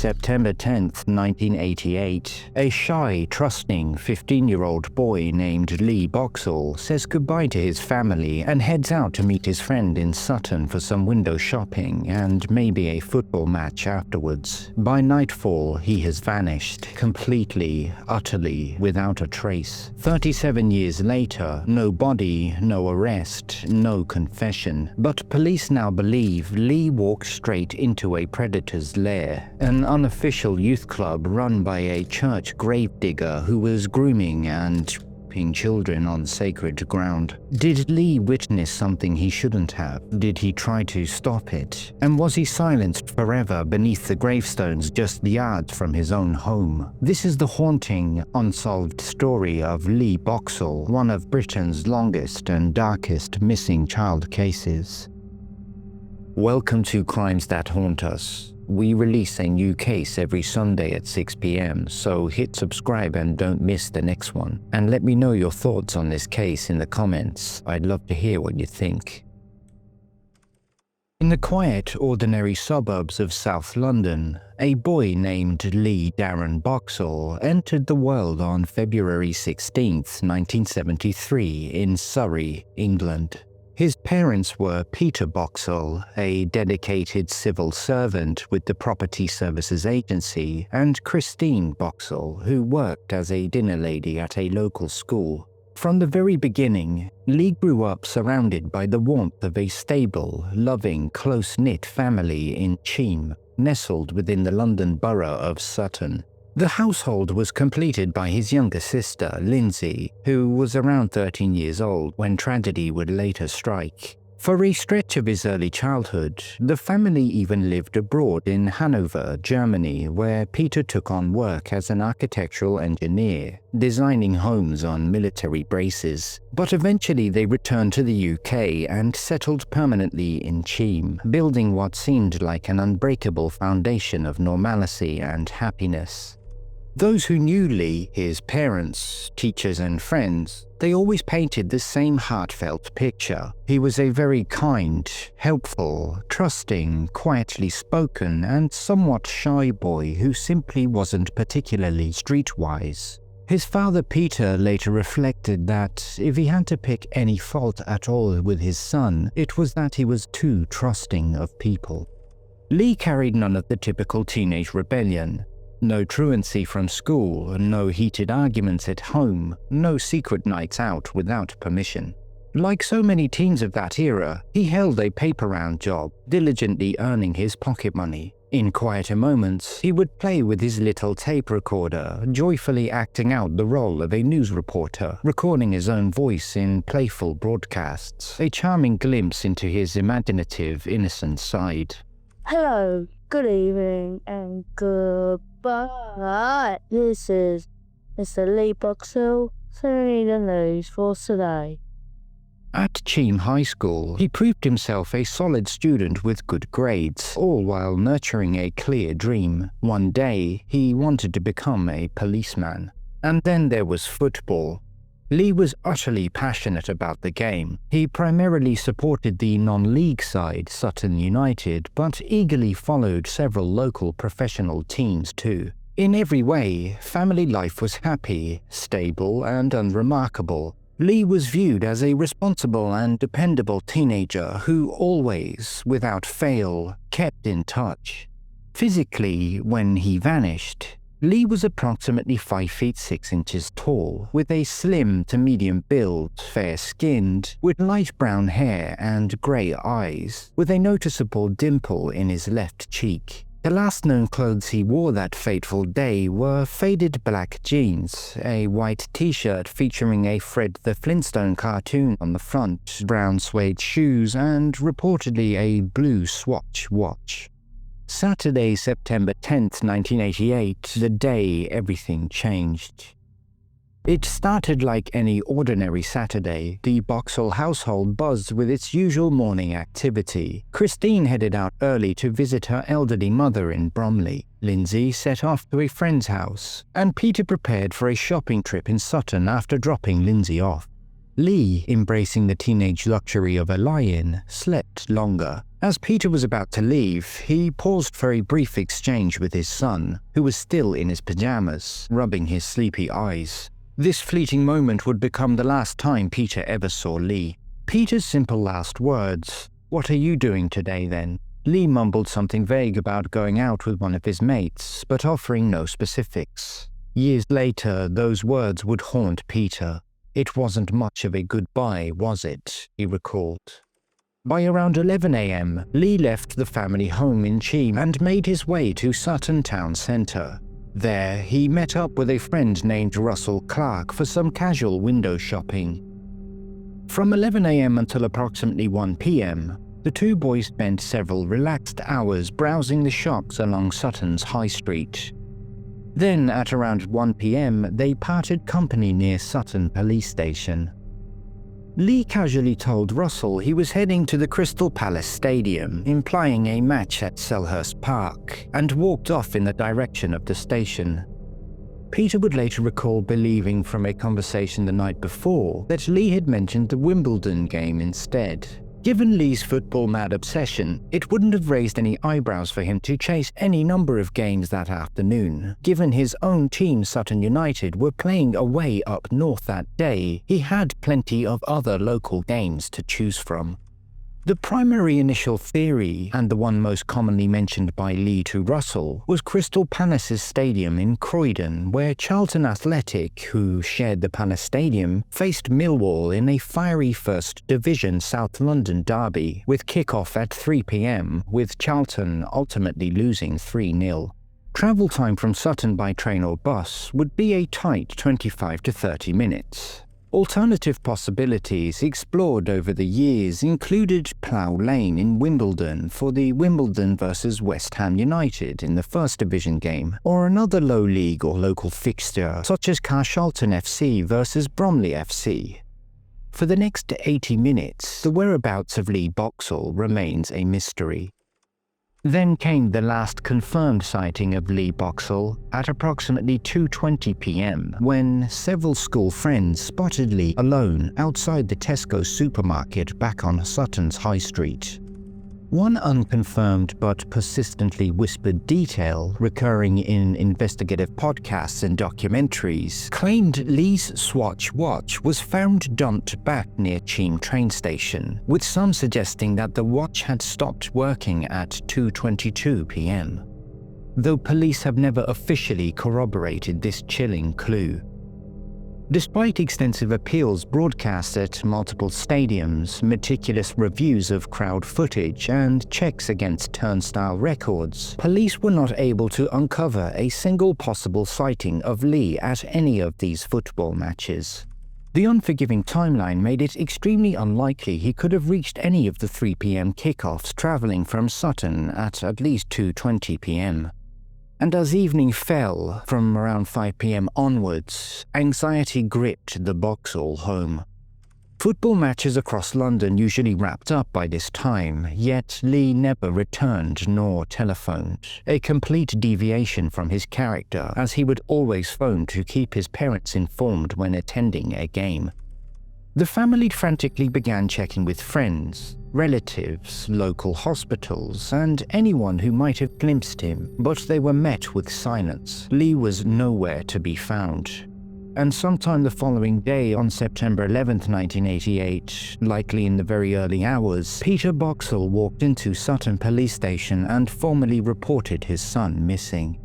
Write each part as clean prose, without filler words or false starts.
September 10, 1988, a shy, trusting 15-year-old boy named Lee Boxell says goodbye to his family and heads out to meet his friend in Sutton for some window shopping and maybe a football match afterwards. By nightfall, he has vanished, completely, utterly, without a trace. 37 years later, no body, no arrest, no confession. But police now believe Lee walked straight into a predator's lair, an unofficial youth club run by a church gravedigger who was grooming and raping children on sacred ground. Did Lee witness something he shouldn't have? Did he try to stop it? And was he silenced forever beneath the gravestones just yards from his own home? This is the haunting, unsolved story of Lee Boxell, one of Britain's longest and darkest missing child cases. Welcome to Crimes That Haunt Us. We release a new case every Sunday at 6 p.m, so hit subscribe and don't miss the next one. And let me know your thoughts on this case in the comments. I'd love to hear what you think. In the quiet, ordinary suburbs of South London, a boy named Lee Darren Boxell entered the world on February 16, 1973 in Surrey, England. His parents were Peter Boxell, a dedicated civil servant with the Property Services Agency, and Christine Boxell, who worked as a dinner lady at a local school. From the very beginning, Lee grew up surrounded by the warmth of a stable, loving, close-knit family in Cheam, nestled within the London borough of Sutton. The household was completed by his younger sister, Lindsay, who was around 13 years old when tragedy would later strike. For a stretch of his early childhood, the family even lived abroad in Hanover, Germany, where Peter took on work as an architectural engineer, designing homes on military bases. But eventually they returned to the UK and settled permanently in Cheam, building what seemed like an unbreakable foundation of normalcy and happiness. Those who knew Lee, his parents, teachers and friends, they always painted the same heartfelt picture. He was a very kind, helpful, trusting, quietly spoken and somewhat shy boy who simply wasn't particularly streetwise. His father Peter later reflected that if he had to pick any fault at all with his son, it was that he was too trusting of people. Lee carried none of the typical teenage rebellion. No truancy from school, no heated arguments at home, no secret nights out without permission. Like so many teens of that era, he held a paper-round job, diligently earning his pocket money. In quieter moments, he would play with his little tape recorder, joyfully acting out the role of a news reporter, recording his own voice in playful broadcasts, a charming glimpse into his imaginative, innocent side. Hello, good evening, and goodbye. This is Mr. Lee Boxell, sending the news for today. At Cheam High School, he proved himself a solid student with good grades, all while nurturing a clear dream. One day, he wanted to become a policeman. And then there was football. Lee was utterly passionate about the game. He primarily supported the non-league side, Sutton United, but eagerly followed several local professional teams too. In every way, family life was happy, stable, and unremarkable. Lee was viewed as a responsible and dependable teenager who always, without fail, kept in touch. Physically, when he vanished, Lee was approximately 5 feet 6 inches tall, with a slim to medium build, fair-skinned, with light brown hair and grey eyes, with a noticeable dimple in his left cheek. The last known clothes he wore that fateful day were faded black jeans, a white t-shirt featuring a Fred the Flintstone cartoon on the front, brown suede shoes, and reportedly a blue Swatch watch. Saturday, September 10th, 1988, the day everything changed. It started like any ordinary Saturday. The Boxell household buzzed with its usual morning activity. Christine headed out early to visit her elderly mother in Bromley. Lindsay set off to a friend's house, and Peter prepared for a shopping trip in Sutton after dropping Lindsay off. Lee, embracing the teenage luxury of a lie-in, slept longer. As Peter was about to leave, he paused for a brief exchange with his son, who was still in his pajamas, rubbing his sleepy eyes. This fleeting moment would become the last time Peter ever saw Lee. Peter's simple last words, "What are you doing today then?" Lee mumbled something vague about going out with one of his mates, but offering no specifics. Years later, those words would haunt Peter. "It wasn't much of a goodbye, was it?" he recalled. By around 11 a.m., Lee left the family home in Cheam and made his way to Sutton town centre. There, he met up with a friend named Russell Clark for some casual window shopping. From 11 a.m. until approximately 1 p.m., the two boys spent several relaxed hours browsing the shops along Sutton's High Street. Then, at around 1 p.m., they parted company near Sutton Police Station. Lee casually told Russell he was heading to the Crystal Palace Stadium, implying a match at Selhurst Park, and walked off in the direction of the station. Peter would later recall believing from a conversation the night before that Lee had mentioned the Wimbledon game instead. Given Lee's football-mad obsession, it wouldn't have raised any eyebrows for him to chase any number of games that afternoon. Given his own team, Sutton United, were playing away up north that day, he had plenty of other local games to choose from. The primary initial theory, and the one most commonly mentioned by Lee to Russell, was Crystal Palace's stadium in Croydon, where Charlton Athletic, who shared the Palace Stadium, faced Millwall in a fiery First Division South London derby, with kick-off at 3 p.m, with Charlton ultimately losing 3-0. Travel time from Sutton by train or bus would be a tight 25 to 30 minutes. Alternative possibilities explored over the years included Plough Lane in Wimbledon for the Wimbledon vs West Ham United in the First Division game, or another low league or local fixture such as Carshalton FC vs Bromley FC. For the next 80 minutes, the whereabouts of Lee Boxell remains a mystery. Then came the last confirmed sighting of Lee Boxell at approximately 2:20 p.m. when several school friends spotted Lee alone outside the Tesco supermarket back on Sutton's High Street. One unconfirmed but persistently whispered detail recurring in investigative podcasts and documentaries claimed Lee's Swatch watch was found dumped back near Cheam train station, with some suggesting that the watch had stopped working at 2:22 p.m. Though police have never officially corroborated this chilling clue. Despite extensive appeals broadcast at multiple stadiums, meticulous reviews of crowd footage, and checks against turnstile records, police were not able to uncover a single possible sighting of Lee at any of these football matches. The unforgiving timeline made it extremely unlikely he could have reached any of the 3 p.m. kickoffs travelling from Sutton at least 2:20 p.m. And as evening fell, from around 5 p.m. onwards, anxiety gripped the Boxell home. Football matches across London usually wrapped up by this time, yet Lee never returned nor telephoned, a complete deviation from his character, as he would always phone to keep his parents informed when attending a game. The family frantically began checking with friends, relatives, local hospitals, and anyone who might have glimpsed him, but they were met with silence. Lee was nowhere to be found. And sometime the following day, on September 11, 1988, likely in the very early hours, Peter Boxell walked into Sutton Police Station and formally reported his son missing.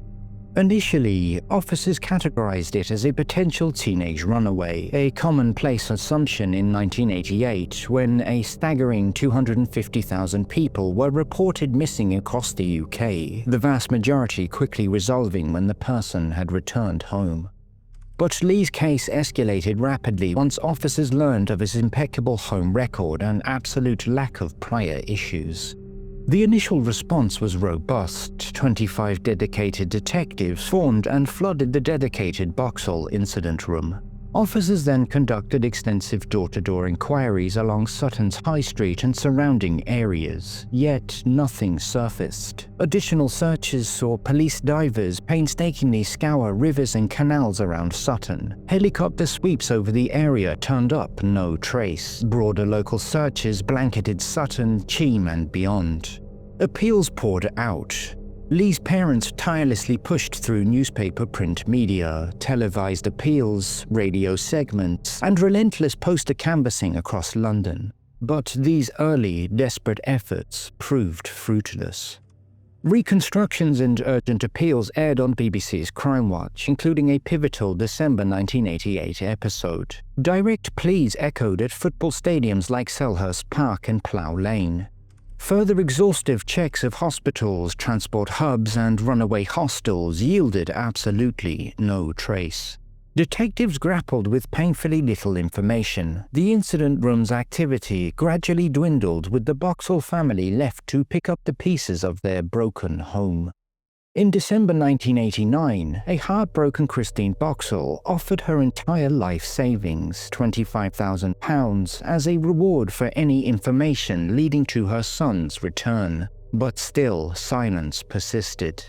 Initially, officers categorized it as a potential teenage runaway, a commonplace assumption in 1988 when a staggering 250,000 people were reported missing across the UK, the vast majority quickly resolving when the person had returned home. But Lee's case escalated rapidly once officers learned of his impeccable home record and absolute lack of prior issues. The initial response was robust. 25 dedicated detectives formed and flooded the dedicated Boxell incident room. Officers then conducted extensive door-to-door inquiries along Sutton's High Street and surrounding areas, yet nothing surfaced. Additional searches saw police divers painstakingly scour rivers and canals around Sutton. Helicopter sweeps over the area turned up no trace. Broader local searches blanketed Sutton, Cheam and beyond. Appeals poured out. Lee's parents tirelessly pushed through newspaper print media, televised appeals, radio segments, and relentless poster canvassing across London. But these early, desperate efforts proved fruitless. Reconstructions and urgent appeals aired on BBC's Crimewatch, including a pivotal December 1988 episode. Direct pleas echoed at football stadiums like Selhurst Park and Plough Lane. Further exhaustive checks of hospitals, transport hubs, and runaway hostels yielded absolutely no trace. Detectives grappled with painfully little information. The incident room's activity gradually dwindled, with the Boxell family left to pick up the pieces of their broken home. In December 1989, a heartbroken Christine Boxell offered her entire life savings, £25,000, as a reward for any information leading to her son's return. But still, silence persisted.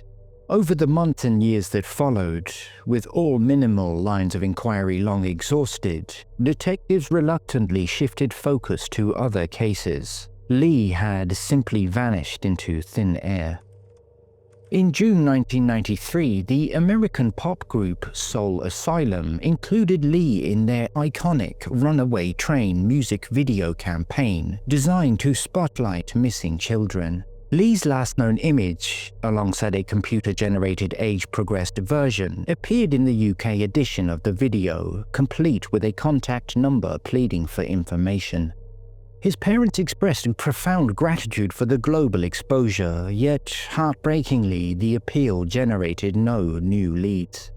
Over the months and years that followed, with all minimal lines of inquiry long exhausted, detectives reluctantly shifted focus to other cases. Lee had simply vanished into thin air. In June 1993, the American pop group Soul Asylum included Lee in their iconic Runaway Train music video campaign, designed to spotlight missing children. Lee's last known image, alongside a computer-generated age-progressed version, appeared in the UK edition of the video, complete with a contact number pleading for information. His parents expressed profound gratitude for the global exposure, yet heartbreakingly, the appeal generated no new leads.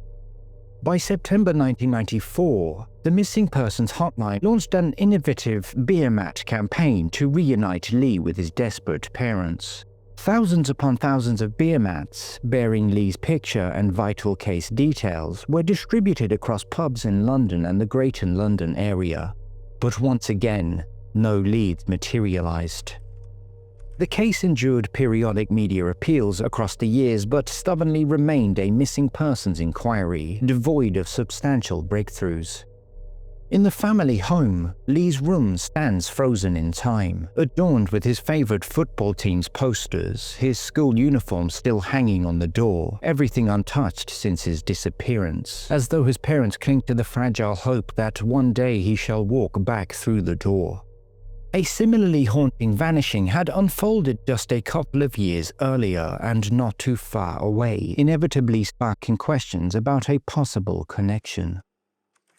By September 1994, the Missing Persons Hotline launched an innovative beer mat campaign to reunite Lee with his desperate parents. Thousands upon thousands of beer mats, bearing Lee's picture and vital case details, were distributed across pubs in London and the Greater London area. But once again, no leads materialized. The case endured periodic media appeals across the years, but stubbornly remained a missing persons inquiry, devoid of substantial breakthroughs. In the family home, Lee's room stands frozen in time, adorned with his favorite football team's posters, his school uniform still hanging on the door, everything untouched since his disappearance, as though his parents cling to the fragile hope that one day he shall walk back through the door. A similarly haunting Vanishing had unfolded just a couple of years earlier and not too far away, inevitably sparking questions about a possible connection.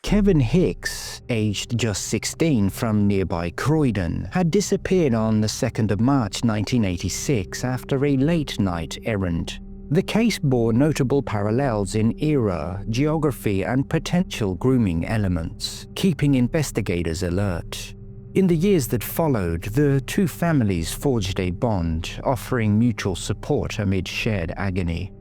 Kevin Hicks, aged just 16 from nearby Croydon, had disappeared on the 2nd of March 1986 after a late-night errand. The case bore notable parallels in era, geography, and potential grooming elements, keeping investigators alert. In the years that followed, the two families forged a bond, offering mutual support amid shared agony.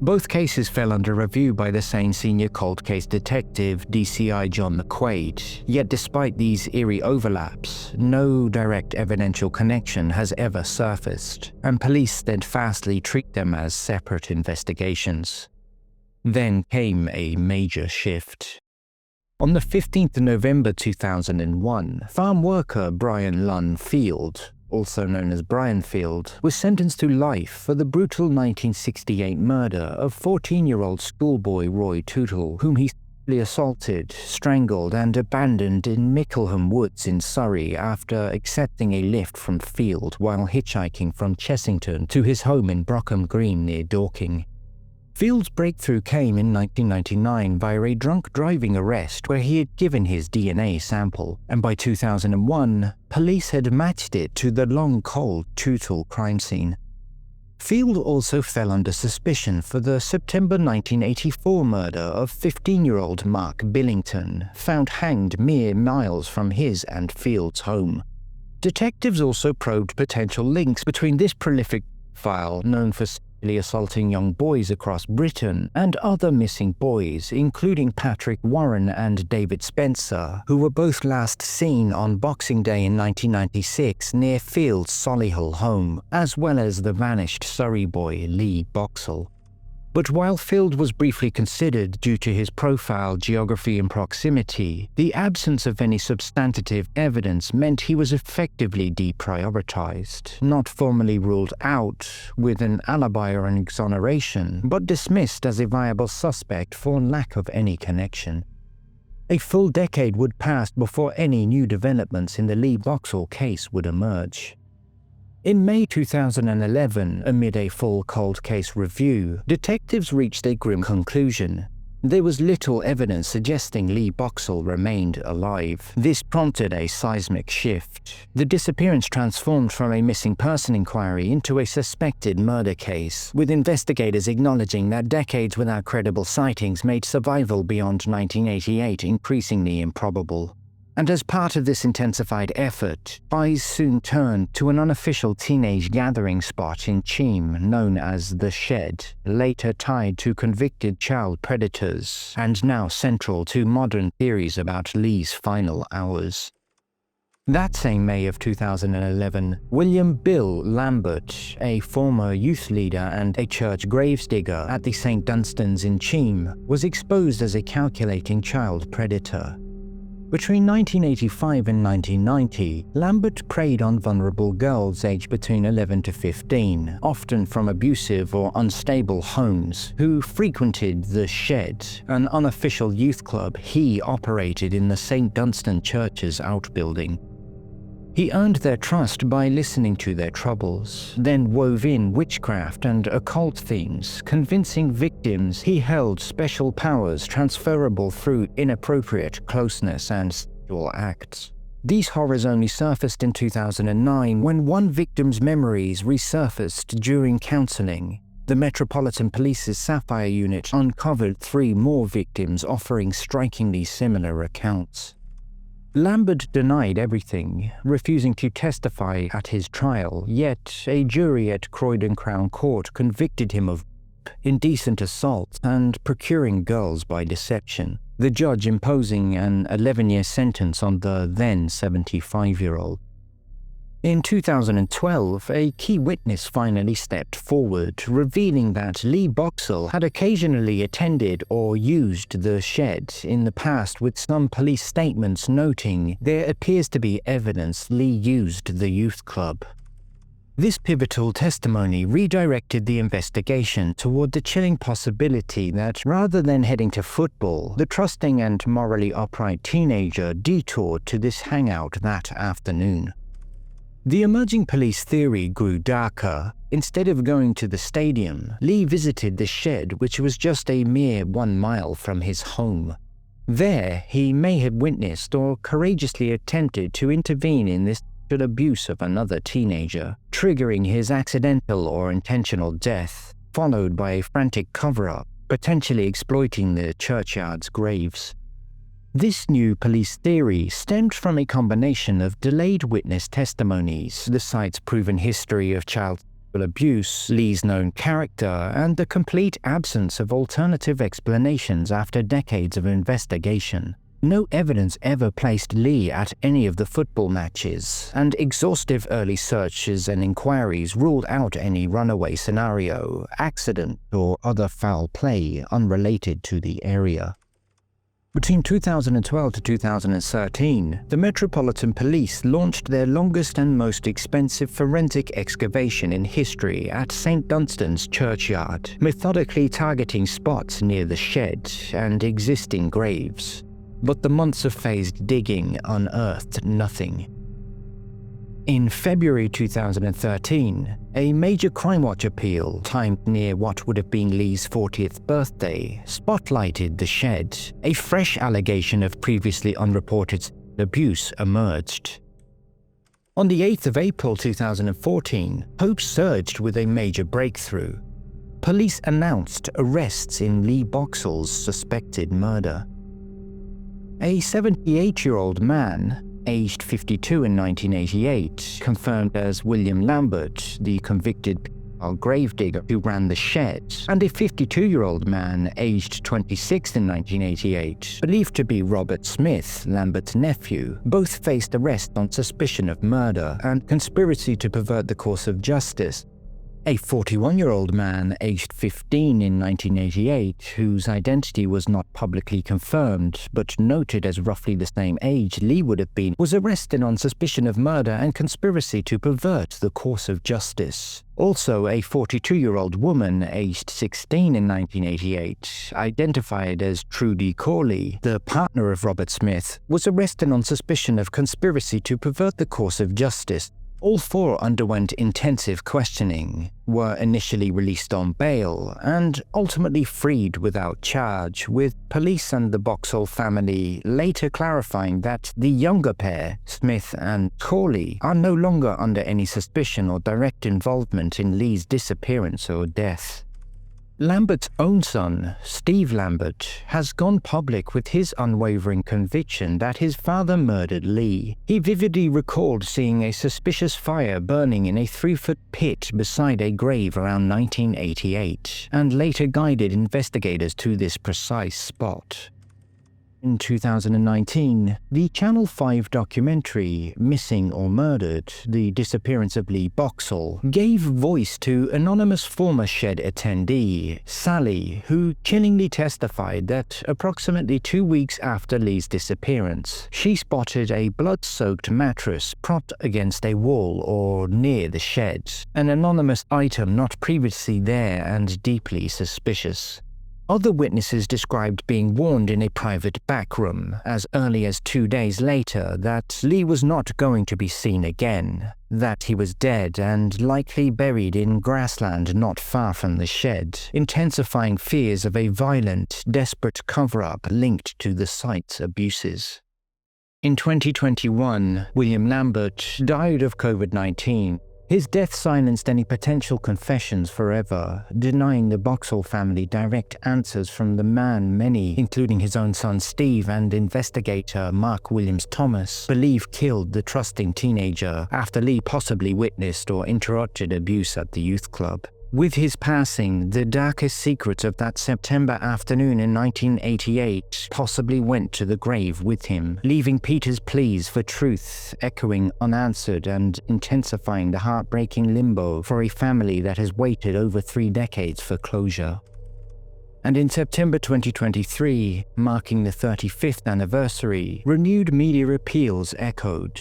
Both cases fell under review by the same senior cold case detective, DCI John McQuaid, yet despite these eerie overlaps, no direct evidential connection has ever surfaced, and police steadfastly treat them as separate investigations. Then came a major shift. On the 15th of November 2001, farm worker Brian Lunn Field, also known as Brian Field, was sentenced to life for the brutal 1968 murder of 14-year-old schoolboy Roy Tootle, whom he sexually assaulted, strangled, and abandoned in Mickleham Woods in Surrey after accepting a lift from Field while hitchhiking from Chessington to his home in Brockham Green near Dorking. Field's breakthrough came in 1999 via a drunk driving arrest where he had given his DNA sample, and by 2001, police had matched it to the long-cold Tootle crime scene. Field also fell under suspicion for the September 1984 murder of 15-year-old Mark Billington, found hanged mere miles from his and Field's home. Detectives also probed potential links between this prolific file known for assaulting young boys across Britain, and other missing boys, including Patrick Warren and David Spencer, who were both last seen on Boxing Day in 1996 near Field's Solihull home, as well as the vanished Surrey boy Lee Boxell. But while Field was briefly considered due to his profile, geography and proximity, the absence of any substantive evidence meant he was effectively deprioritized, not formally ruled out with an alibi or an exoneration, but dismissed as a viable suspect for lack of any connection. A full decade would pass before any new developments in the Lee Boxell case would emerge. In May 2011, amid a full cold case review, detectives reached a grim conclusion. There was little evidence suggesting Lee Boxell remained alive. This prompted a seismic shift. The disappearance transformed from a missing person inquiry into a suspected murder case, with investigators acknowledging that decades without credible sightings made survival beyond 1988 increasingly improbable. And as part of this intensified effort, eyes soon turned to an unofficial teenage gathering spot in Cheam known as The Shed, later tied to convicted child predators, and now central to modern theories about Lee's final hours. That same May of 2011, William Bill Lambert, a former youth leader and a church gravesdigger at the St. Dunstan's in Cheam, was exposed as a calculating child predator. Between 1985 and 1990, Lambert preyed on vulnerable girls aged between 11 to 15, often from abusive or unstable homes, who frequented The Shed, an unofficial youth club he operated in the St. Dunstan Church's outbuilding. He earned their trust by listening to their troubles, then wove in witchcraft and occult themes, convincing victims he held special powers transferable through inappropriate closeness and sexual acts. These horrors only surfaced in 2009 when one victim's memories resurfaced during counseling. The Metropolitan Police's Sapphire Unit uncovered 3 more victims offering strikingly similar accounts. Lambert denied everything, refusing to testify at his trial, yet a jury at Croydon Crown Court convicted him of indecent assault and procuring girls by deception, the judge imposing an 11-year sentence on the then 75-year-old. In 2012, a key witness finally stepped forward, revealing that Lee Boxell had occasionally attended or used The Shed in the past, with some police statements noting there appears to be evidence Lee used the youth club. This pivotal testimony redirected the investigation toward the chilling possibility that rather than heading to football, the trusting and morally upright teenager detoured to this hangout that afternoon. The emerging police theory grew darker. Instead of going to the stadium, Lee visited The Shed, which was just a mere 1 mile from his home. There, he may have witnessed or courageously attempted to intervene in this abuse of another teenager, triggering his accidental or intentional death, followed by a frantic cover-up, potentially exploiting the churchyard's graves. This new police theory stemmed from a combination of delayed witness testimonies, the site's proven history of child sexual abuse, Lee's known character, and the complete absence of alternative explanations after decades of investigation. No evidence ever placed Lee at any of the football matches, and exhaustive early searches and inquiries ruled out any runaway scenario, accident, or other foul play unrelated to the area. Between 2012 to 2013, the Metropolitan Police launched their longest and most expensive forensic excavation in history at St. Dunstan's Churchyard, methodically targeting spots near the shed and existing graves. But the months of phased digging unearthed nothing. In February 2013, a major Crimewatch appeal, timed near what would have been Lee's 40th birthday, spotlighted The Shed. A fresh allegation of previously unreported abuse emerged. On the 8th of April 2014, hope surged with a major breakthrough. Police announced arrests in Lee Boxell's suspected murder. A 78-year-old man, aged 52 in 1988, confirmed as William Lambert, the convicted a gravedigger who ran the shed, and a 52-year-old man aged 26 in 1988, believed to be Robert Smith, Lambert's nephew. Both faced arrest on suspicion of murder and conspiracy to pervert the course of justice. A 41-year-old man aged 15 in 1988, whose identity was not publicly confirmed but noted as roughly the same age Lee would have been, was arrested on suspicion of murder and conspiracy to pervert the course of justice. Also, a 42-year-old woman aged 16 in 1988, identified as Trudy Corley, the partner of Robert Smith, was arrested on suspicion of conspiracy to pervert the course of justice. All four underwent intensive questioning, were initially released on bail, and ultimately freed without charge, with police and the Boxell family later clarifying that the younger pair, Smith and Corley, are no longer under any suspicion or direct involvement in Lee's disappearance or death. Lambert's own son, Steve Lambert, has gone public with his unwavering conviction that his father murdered Lee. He vividly recalled seeing a suspicious fire burning in a 3-foot pit beside a grave around 1988, and later guided investigators to this precise spot. In 2019, the Channel 5 documentary Missing or Murdered: The Disappearance of Lee Boxell gave voice to anonymous former shed attendee, Sally, who chillingly testified that approximately 2 weeks after Lee's disappearance, she spotted a blood-soaked mattress propped against a wall or near the shed, an anonymous item not previously there and deeply suspicious. Other witnesses described being warned in a private back room as early as 2 days later that Lee was not going to be seen again, that he was dead and likely buried in grassland not far from the shed, intensifying fears of a violent, desperate cover-up linked to the site's abuses. In 2021, William Lambert died of COVID-19. His death silenced any potential confessions forever, denying the Boxell family direct answers from the man many, including his own son Steve and investigator Mark Williams Thomas, believe killed the trusting teenager after Lee possibly witnessed or interrupted abuse at the youth club. With his passing, the darkest secrets of that September afternoon in 1988 possibly went to the grave with him, leaving Peter's pleas for truth echoing unanswered and intensifying the heartbreaking limbo for a family that has waited over 3 decades for closure. And in September 2023, marking the 35th anniversary, renewed media appeals echoed.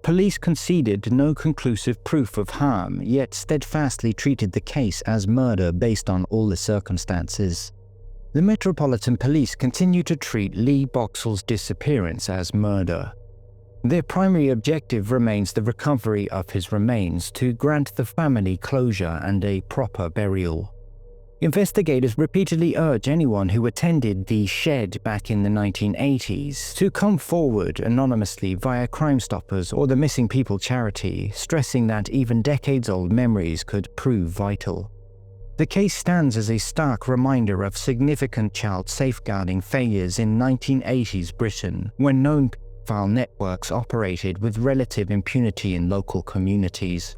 Police conceded no conclusive proof of harm, yet steadfastly treated the case as murder based on all the circumstances. The Metropolitan Police continue to treat Lee Boxell's disappearance as murder. Their primary objective remains the recovery of his remains to grant the family closure and a proper burial. Investigators repeatedly urge anyone who attended the shed back in the 1980s to come forward anonymously via Crime Stoppers or the Missing People charity, stressing that even decades-old memories could prove vital. The case stands as a stark reminder of significant child safeguarding failures in 1980s Britain, when known pedophile networks operated with relative impunity in local communities.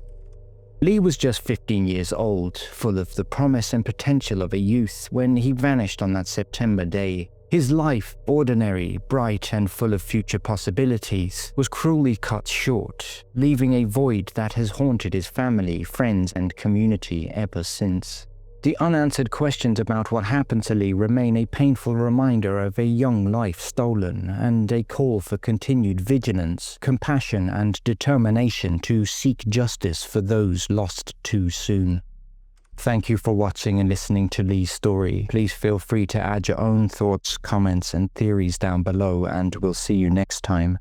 Lee was just 15 years old, full of the promise and potential of a youth when he vanished on that September day. His life, ordinary, bright, and full of future possibilities, was cruelly cut short, leaving a void that has haunted his family, friends, and community ever since. The unanswered questions about what happened to Lee remain a painful reminder of a young life stolen, and a call for continued vigilance, compassion, and determination to seek justice for those lost too soon. Thank you for watching and listening to Lee's story. Please feel free to add your own thoughts, comments, and theories down below, and we'll see you next time.